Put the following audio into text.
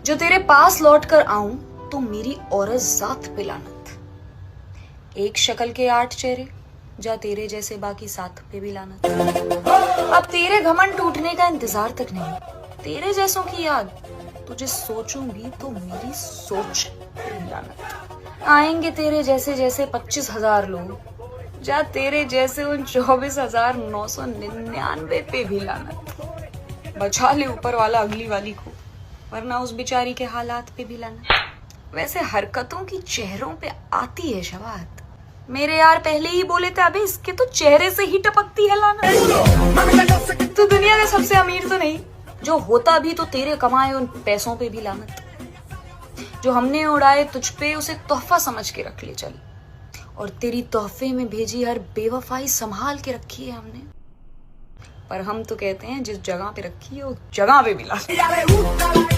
जो तेरे पास लौट कर आऊं तो मेरी औरत जात पे लानत। एक शक्ल के 8 चेहरे, जा तेरे जैसे बाकी 7 पे भी लानत। अब तेरे घमंड टूटने का इंतजार तक नहीं, तेरे जैसों की याद तुझे सोचूंगी तो मेरी सोच पे भी लानत। आएंगे तेरे जैसे जैसे 25,000 लोग, जा तेरे जैसे उन 24,999 पे भी लानत। बचा ले ऊपर वाला अगली वाली को, वरना उस बेचारी के हालात पे भी लानत। वैसे हरकतों की चेहरों पे आती है शबात, मेरे यार पहले ही बोले थे अबे इसके तो चेहरे से ही टपकती है लानत। तू दुनिया का सबसे अमीर तो नहीं, जो होता भी तो तेरे कमाए उन पैसों पे भी लानत। जो हमने उड़ाए तुझ पे उसे तोहफा समझ के रख ले चल, और तेरी तोहफे में भेजी हर बेवफाई संभाल के रखी है हमने। पर हम तो कहते हैं जिस जगह पे रखी है उस जगह पे भी लानत।